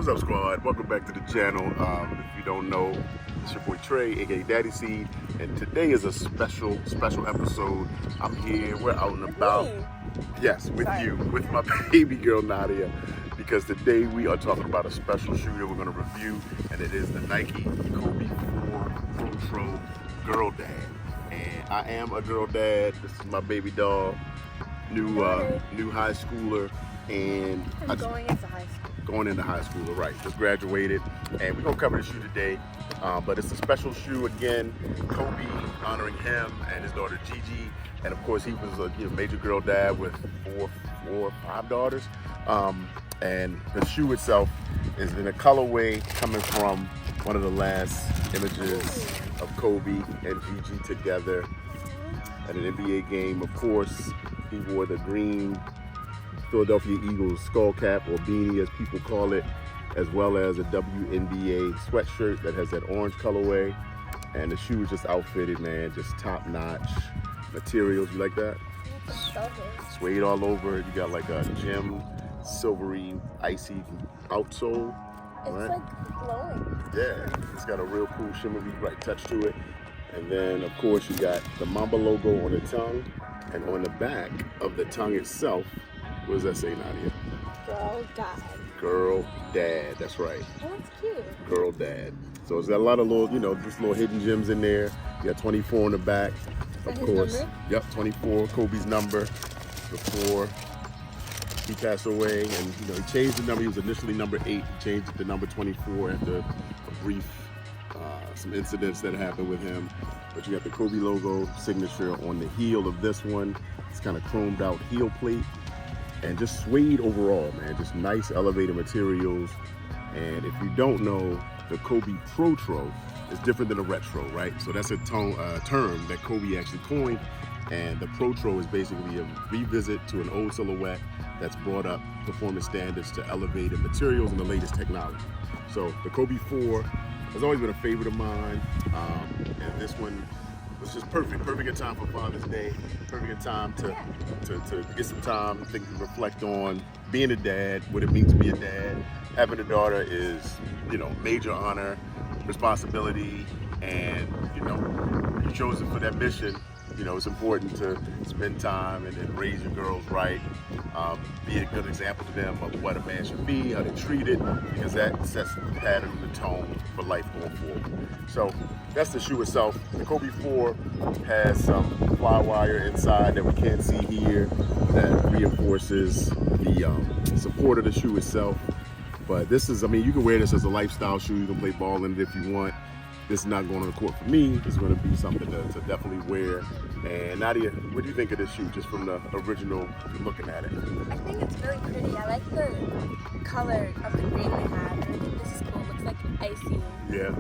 What's up, squad? Welcome back to the channel. If you don't know, it's your boy Trey, aka Daddy Seed, and today is a special episode. I'm here, we're out and about. Yes, with you, with my baby girl Nadia, because today we are talking about a special shoe that we're going to review, and it is the Nike Kobe 4 Protro Girl Dad. And I am a girl dad. This is my baby doll, new high schooler, and going into high school. Going into high school, right? Just graduated, and we're gonna cover the shoe today. But it's a special shoe again. Kobe, honoring him and his daughter Gigi, and of course he was a major girl dad with five daughters. And the shoe itself is in a colorway coming from one of the last images of Kobe and Gigi together at an NBA game. Of course, he wore the green Philadelphia Eagles skull cap, or beanie as people call it, as well as a WNBA sweatshirt that has that orange colorway. And the shoe is just outfitted, man, just top-notch materials. You like that? Suede all over. You got like a gem, silvery, icy outsole. It's right? like glowing. Yeah, it's got a real cool shimmery bright touch to it. And then, of course, you got the Mamba logo on the tongue, and on the back of the tongue itself, what does that say, Nadia? Girl Dad. Girl Dad, that's right. Oh, that's cute. Girl Dad. So it's got a lot of little, just little hidden gems in there. You got 24 on the back, of course. Number? Yep, 24, Kobe's number before he passed away. And, he changed the number. He was initially number 8. He changed it to number 24 after a brief, some incidents that happened with him. But you got the Kobe logo signature on the heel of this one. It's kind of chromed out heel plate. And just suede overall, man. Just nice elevated materials. And if you don't know, the Kobe Protro is different than a retro, right? So that's a term that Kobe actually coined. And the Protro is basically a revisit to an old silhouette that's brought up performance standards to elevated materials and the latest technology. So the Kobe 4 has always been a favorite of mine. And this one was just perfect in time for Father's Day. Perfect in time to get some time, think, and reflect on being a dad, what it means to be a dad. Having a daughter is, major honor, responsibility, and you chose it for that mission. It's important to spend time and raise your girls right. Be a good example to them of what a man should be, how to treat it, because that sets the pattern and the tone for life going forward. So that's the shoe itself. The Kobe 4 has some fly wire inside that we can't see here that reinforces the support of the shoe itself. But this is, you can wear this as a lifestyle shoe. You can play ball in it if you want. This is not going on the court for me. This is going to be something to definitely wear. And Nadia, what do you think of this shoe, just from the original looking at it? I think it's really pretty. I like the color of the green they have. I think this is cool. It looks like icy. Yeah.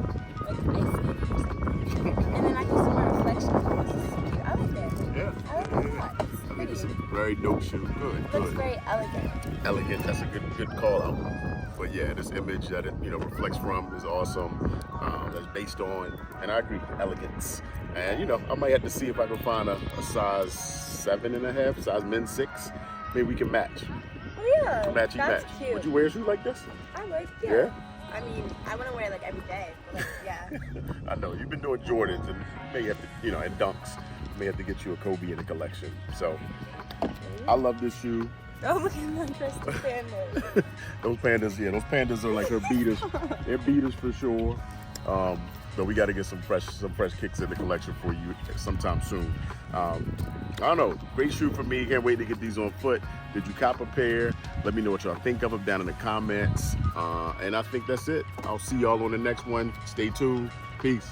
Like ice or something. And then I can see my reflection. This is cute. I like it. Yeah. I like it a lot. It's I think pretty. it's a very dope shoe. Good. It looks very elegant. Elegant. That's a good call out. But yeah, this image that it reflects from is awesome. That's based on, and I agree, elegance. And I might have to see if I can find a size 7.5, size men's 6. Maybe we can match. Oh yeah, Matchy that's match. cute. Would you wear a shoe like this? I like it. Yeah? I mean, I wouldn't wear it like every day, but yeah. I know you've been doing Jordans, and you may have to, and Dunks. You may have to get you a Kobe in the collection. So I love this shoe. Oh, look at them crystal pandas. Those pandas are like her beaters. They're beaters for sure. But we got to get some fresh kicks in the collection for you sometime soon. I don't know. Great shoe for me. Can't wait to get these on foot. Did you cop a pair? Let me know what y'all think of them down in the comments. And I think that's it. I'll see y'all on the next one. Stay tuned. Peace.